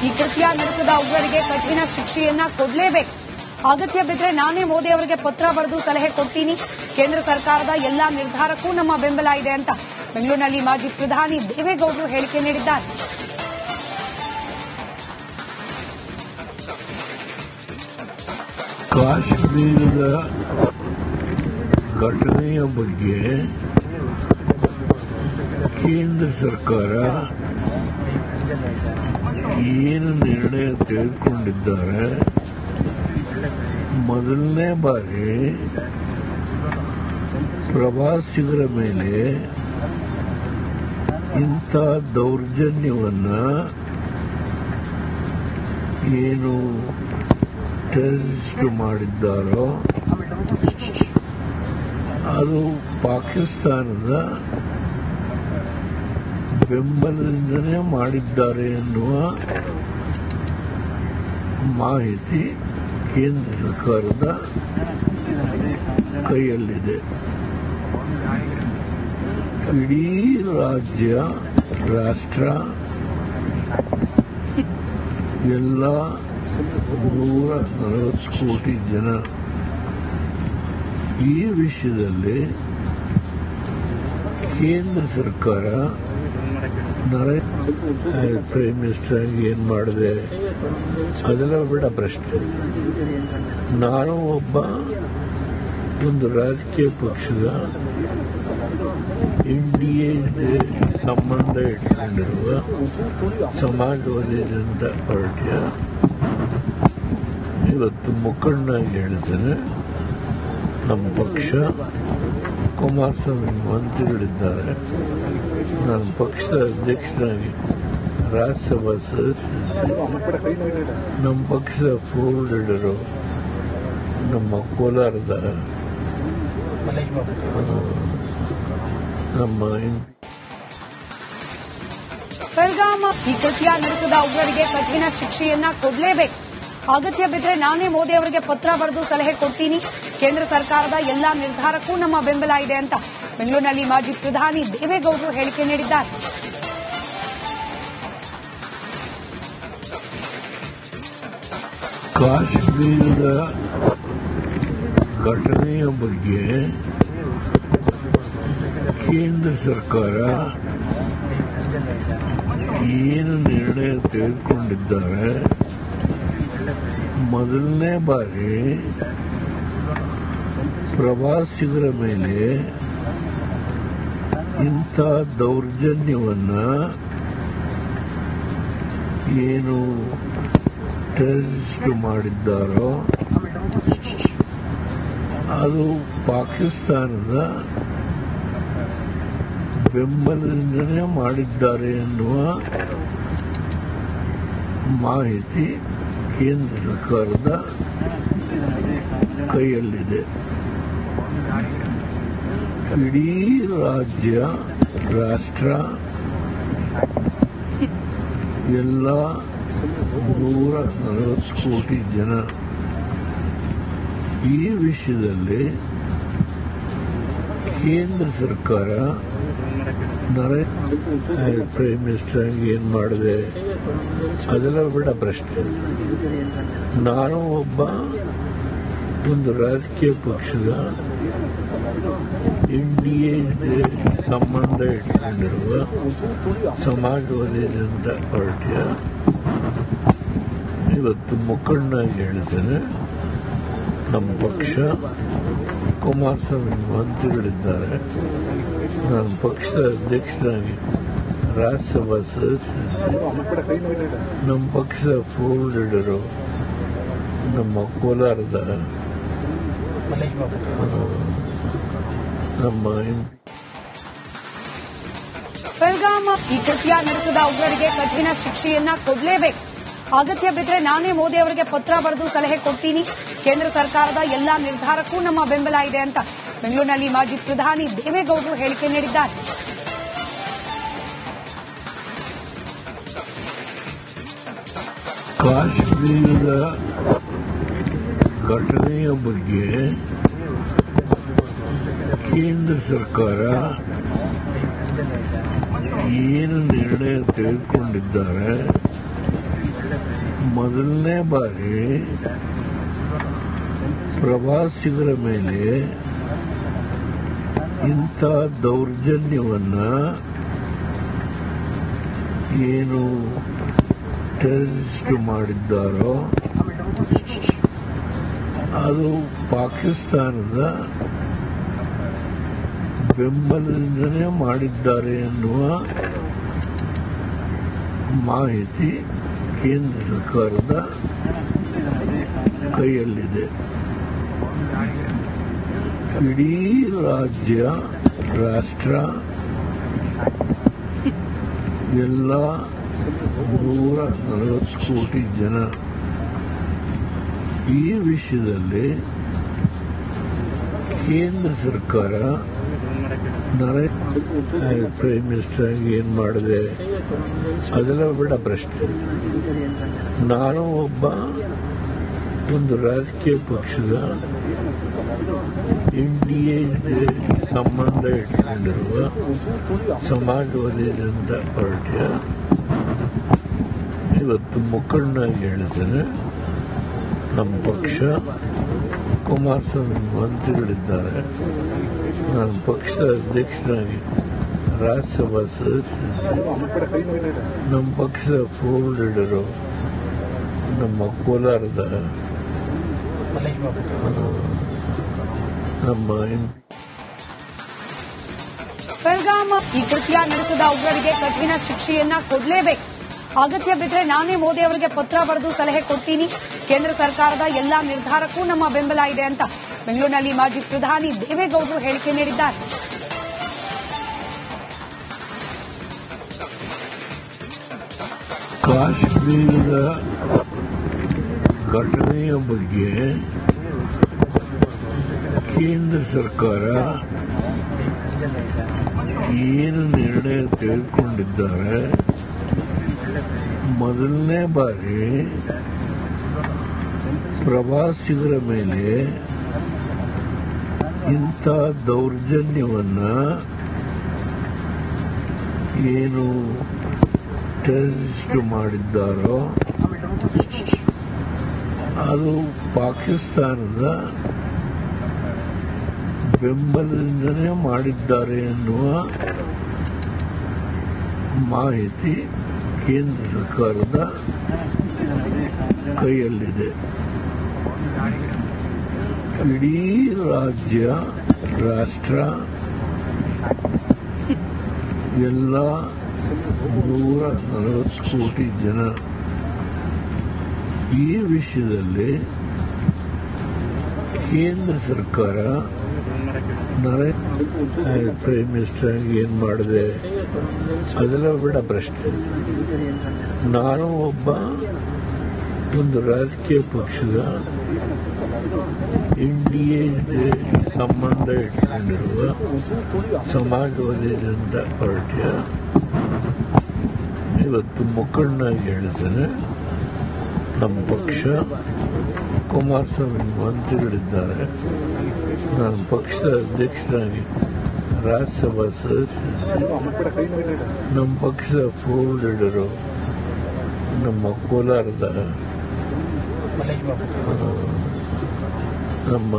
ಈ ಕೃತ್ಯ ನಡೆಸಿದ ಉಗ್ರರಿಗೆ ಕಠಿಣ ಶಿಕ್ಷೆಯನ್ನ ಕೊಡಲೇಬೇಕು. ಅಗತ್ಯ ಬಿದ್ದರೆ ನಾನೇ ಮೋದಿ ಅವರಿಗೆ ಪತ್ರ ಬರೆದು ಸಲಹೆ ಕೊಡ್ತೀನಿ. ಕೇಂದ್ರ ಸರ್ಕಾರದ ಎಲ್ಲಾ ನಿರ್ಧಾರಕ್ಕೂ ನಮ್ಮ ಬೆಂಬಲ ಇದೆ ಅಂತ ಬೆಂಗಳೂರಿನಲ್ಲಿ ಮಾಜಿ ಪ್ರಧಾನಿ ದೇವೇಗೌಡರು ಹೇಳಿಕೆ ನೀಡಿದ್ದಾರೆ. ಕಾಶ್ಮೀರದ ಘಟನೆಯ ಬಗ್ಗೆ ಕೇಂದ್ರ ಸರ್ಕಾರ ಏನು ನಿರ್ಣಯ ತೆಗೆದುಕೊಂಡಿದ್ದಾರೆ, ಮೊದಲನೇ ಬಾರಿ ಪ್ರವಾಸಿಗರ ಮೇಲೆ ಇಂಥ ದೌರ್ಜನ್ಯವನ್ನ ಏನು ಟೆರರಿಸ್ಟ್ ಮಾಡಿದ್ದಾರೋ ಅದು ಪಾಕಿಸ್ತಾನದ ಬೆಂಬಲದಿಂದನೇ ಮಾಡಿದ್ದಾರೆ ಎನ್ನುವ ಮಾಹಿತಿ ಕೇಂದ್ರ ಸರ್ಕಾರದ ಕೈಯಲ್ಲಿದೆ. ಇಡೀ ರಾಷ್ಟ್ರ ಎಲ್ಲ 140 ಕೋಟಿ ಜನ ಈ ವಿಷಯದಲ್ಲಿ ಕೇಂದ್ರ ಸರ್ಕಾರ ಪ್ರೈಮ್ ಮಿನಿಸ್ಟರ್ ಆಗಿ ಏನ್ ಮಾಡಿದೆ ಅದೆಲ್ಲ ಬಿಡ ಪ್ರಶ್ನೆ. ನಾನು ಒಂದು ರಾಜಕೀಯ ಪಕ್ಷದ NDA ಸಂಬಂಧ ಇಟ್ಕೊಂಡಿರುವ ಸಮಾಜವಾದಿ ಜನತಾ ಪಾರ್ಟಿಯ ಇವತ್ತು ಮುಖಂಡನಾಗಿ ಹೇಳ್ತೇನೆ. ನಮ್ಮ ಪಕ್ಷ ಕುಮಾರಸ್ವಾಮಿ ಮಂತ್ರಿಗಳಿದ್ದಾರೆ, ನಾನು ಪಕ್ಷದ ಅಧ್ಯಕ್ಷನಾಗಿ ರಾಜ್ಯಸಭಾ ಸದಸ್ಯರಿದ್ದೇನೆ. ನಮ್ಮ ಪಕ್ಷದ ಫ್ಲೋರ್ ಲೀಡರು ನಮ್ಮ ಕೋಲಾರದ ನಮ್ಮ ಬೆಳಗಾಂ ಈ ಕೃತ್ಯ ನಡೆಸಿದ ಉಗ್ರರಿಗೆ ಕಠಿಣ ಶಿಕ್ಷೆಯನ್ನ ಕೊಡಲೇಬೇಕು. ಅಗತ್ಯ ಬಿದ್ದರೆ ನಾನೇ ಮೋದಿ ಅವರಿಗೆ ಪತ್ರ ಬರೆದು ಸಲಹೆ ಕೊಡ್ತೀನಿ. ಕೇಂದ್ರ ಸರ್ಕಾರದ ಎಲ್ಲಾ ನಿರ್ಧಾರಕ್ಕೂ ನಮ್ಮ ಬೆಂಬಲ ಇದೆ ಅಂತ ಬೆಂಗಳೂರಿನಲ್ಲಿ ಮಾಜಿ ಪ್ರಧಾನಿ ದೇವೇಗೌಡರು ಹೇಳಿಕೆ ನೀಡಿದ್ದಾರೆ. ಕಾಶ್ಮೀರದ ಘಟನೆಯ ಬಗ್ಗೆ ಕೇಂದ್ರ ಸರ್ಕಾರ ಏನು ನಿರ್ಣಯ ತೆಗೆದುಕೊಂಡಿದ್ದಾರೆ, ಮೊದಲನೇ ಬಾರಿ ಪ್ರವಾಸಿಗರ ಮೇಲೆ ಇಂಥ ದೌರ್ಜನ್ಯವನ್ನ ಏನು ಟೆರರಿಸ್ಟ್ ಮಾಡಿದ್ದಾರೋ ಅದು ಪಾಕಿಸ್ತಾನದ ಬೆಂಬಲದಿಂದನೇ ಮಾಡಿದ್ದಾರೆ ಎನ್ನುವ ಮಾಹಿತಿ ಕೇಂದ್ರ ಸರ್ಕಾರದ ಕೈಯಲ್ಲಿದೆ. ಇಡೀ ರಾಷ್ಟ್ರ ಎಲ್ಲ 140 ಕೋಟಿ ಜನ ಈ ವಿಷಯದಲ್ಲಿ ಕೇಂದ್ರ ಸರ್ಕಾರ ಪ್ರೈಮ್ ಮಿನಿಸ್ಟರ್ ಆಗಿ ಏನ್ ಮಾಡಿದೆ ಅದೆಲ್ಲ ಬಿಡ ಪ್ರಶ್ನೆ. ನಾನು ಒಂದು ರಾಜಕೀಯ ಪಕ್ಷದ NDA ಸಂಬಂಧ ಇಟ್ಕೊಂಡಿರುವ ಸಮಾಜವಾದಿ ಜನತಾ ಪಾರ್ಟಿಯ ಇವತ್ತು ಮುಖಂಡನಾಗಿ ಹೇಳ್ತೇನೆ. ನಮ್ಮ ಪಕ್ಷ ಕುಮಾರಸ್ವಾಮಿ ಮಂತ್ರಿಗಳಿದ್ದಾರೆ, ನಾನು ಪಕ್ಷದ ಅಧ್ಯಕ್ಷನಾಗಿ ರಾಜ್ಯಸಭಾ ಸದಸ್ಯರಿದ್ದೇನೆ. ನಮ್ಮ ಪಕ್ಷದ ಫ್ಲೋರ್ ಲೀಡರು ನಮ್ಮ ಕೋಲಾರದ ನಮ್ಮ ಬೆಳಗಾಂ ಈ ಕೃತ್ಯ ನಡೆಸಿದ ಉಗ್ರರಿಗೆ ಕಠಿಣ ಶಿಕ್ಷೆಯನ್ನ ಕೊಡಲೇಬೇಕು. ಅಗತ್ಯ ಬಿದ್ದರೆ ನಾನೇ ಮೋದಿ ಅವರಿಗೆ ಪತ್ರ ಬರೆದು ಸಲಹೆ ಕೊಡ್ತೀನಿ. ಕೇಂದ್ರ ಸರ್ಕಾರದ ಎಲ್ಲಾ ನಿರ್ಧಾರಕ್ಕೂ ನಮ್ಮ ಬೆಂಬಲ ಇದೆ ಅಂತ ಬೆಂಗಳೂರಿನಲ್ಲಿ ಮಾಜಿ ಪ್ರಧಾನಿ ದೇವೇಗೌಡರು ಹೇಳಿಕೆ ನೀಡಿದ್ದಾರೆ. ಕಾಶ್ಮೀರದ ಘಟನೆಯ ಬಗ್ಗೆ ಕೇಂದ್ರ ಸರ್ಕಾರ ಏನು ನಿರ್ಣಯ ತೆಗೆದುಕೊಂಡಿದ್ದಾರೆ, ಮೊದಲನೇ ಬಾರಿ ಪ್ರವಾಸಿಗರ ಮೇಲೆ ಇಂಥ ದೌರ್ಜನ್ಯವನ್ನ ಏನು ಟೆರರಿಸ್ಟ್ ಮಾಡಿದ್ದಾರೋ ಅದು ಪಾಕಿಸ್ತಾನದ ಬೆಂಬಲದಿಂದಲೇ ಮಾಡಿದ್ದಾರೆ ಎನ್ನುವ ಮಾಹಿತಿ ಕೇಂದ್ರ ಸರ್ಕಾರದ ಕೈಯಲ್ಲಿದೆ. ಇಡೀ ರಾಜ್ಯ, ರಾಷ್ಟ್ರ, ಎಲ್ಲ 140 ಕೋಟಿ ಜನ ಈ ವಿಷಯದಲ್ಲಿ ಕೇಂದ್ರ ಸರ್ಕಾರ ಪ್ರೈಮ್ ಮಿನಿಸ್ಟರ್ ಏನ್ ಮಾಡಿದೆ ಅದೆಲ್ಲ ಬಿಡ ಪ್ರಶ್ನೆ. ನಾನು ಒಂದು ರಾಜಕೀಯ ಪಕ್ಷದ NDA ಸಂಬಂಧ ಇಟ್ಟುಕೊಂಡಿರುವ ಸಮಾಜವಾದಿ ಜನತಾ ಪಾರ್ಟಿಯ ಇವತ್ತು ಮುಖಂಡನಾಗಿ ಹೇಳ್ತೇನೆ. ನಮ್ಮ ಪಕ್ಷ ಕುಮಾರಸ್ವಾಮಿ ಮಂತ್ರಿಗಳಿದ್ದಾರೆ. ನಾನು ಪಕ್ಷದ ಅಧ್ಯಕ್ಷನಾಗಿ ರಾಜ್ಯಸಭಾ ಸದಸ್ಯರಿದ್ದೆ. ನಮ್ಮ ಪಕ್ಷದ ಫ್ಲೋರ್ ಲೀಡರು ನಮ್ಮ ಕೋಲಾರದ ನಮ್ಮ ಬೆಳಗಾಂ ಈ ಕೃತ್ಯ ನಡೆಸಿದ ಉಗ್ರರಿಗೆ ಕಠಿಣ ಶಿಕ್ಷೆಯನ್ನ ಕೊಡಲೇಬೇಕು. ಅಗತ್ಯ ಬಿದ್ದರೆ ನಾನೇ ಮೋದಿ ಅವರಿಗೆ ಪತ್ರ ಬರೆದು ಸಲಹೆ ಕೊಡ್ತೀನಿ. ಕೇಂದ್ರ ಸರ್ಕಾರದ ಎಲ್ಲಾ ನಿರ್ಧಾರಕ್ಕೂ ನಮ್ಮ ಬೆಂಬಲ ಇದೆ ಅಂತ ಬೆಂಗಳೂರಿನಲ್ಲಿ ಮಾಜಿ ಪ್ರಧಾನಿ ದೇವೇಗೌಡರು ಹೇಳಿಕೆ ನೀಡಿದ್ದಾರೆ. ಕಾಶ್ಮೀರದ ಘಟನೆಯ ಬಗ್ಗೆ ಕೇಂದ್ರ ಸರ್ಕಾರ ಏನು ನಿರ್ಣಯ ತೆಗೆದುಕೊಂಡಿದ್ದಾರೆ, ಮೊದಲನೇ ಬಾರಿ ಪ್ರವಾಸಿಗರ ಮೇಲೆ ಇಂಥ ದೌರ್ಜನ್ಯವನ್ನ ಏನು ಟೆರರಿಸ್ಟ್ ಮಾಡಿದ್ದಾರೋ ಅದು ಪಾಕಿಸ್ತಾನದ ಬೆಂಬಲದಿಂದಲೇ ಮಾಡಿದ್ದಾರೆ ಎನ್ನುವ ಮಾಹಿತಿ ಕೇಂದ್ರ ಸರ್ಕಾರದ ಕೈಯಲ್ಲಿದೆ. ಇಡೀ ರಾಜ್ಯ, ರಾಷ್ಟ್ರ, ಎಲ್ಲ 140 ಕೋಟಿ ಜನ ಈ ವಿಷಯದಲ್ಲಿ ಕೇಂದ್ರ ಸರ್ಕಾರ ಪ್ರೈಮ್ ಮಿನಿಸ್ಟರ್ ಏನ್ ಮಾಡಿದೆ ಅದೆಲ್ಲ ಬಿಡ ಪ್ರಶ್ನೆ. ನಾನು ಒಂದು ರಾಜಕೀಯ ಪಕ್ಷದ NDA ಸಂಬಂಧ ಇಟ್ಟುಕೊಂಡಿರುವ ಸಮಾಜವಾದಿ ಜನತಾ ಪಾರ್ಟಿಯ ಇವತ್ತು ಮುಖಂಡನಾಗಿ ಹೇಳ್ತೇನೆ. ನಮ್ಮ ಪಕ್ಷ ಕುಮಾರಸ್ವಾಮಿ ಮಂತ್ರಿಗಳಿದ್ದಾರೆ. ನಾನು ಪಕ್ಷದ ಅಧ್ಯಕ್ಷನಾಗಿ ರಾಜ್ಯಸಭಾ ಸದಸ್ಯರಿದ್ದೆ. ನಮ್ಮ ಪಕ್ಷದ ಫ್ಲೋರ್ ಲೀಡರು ನಮ್ಮ ಕೋಲಾರದ ನಮ್ಮ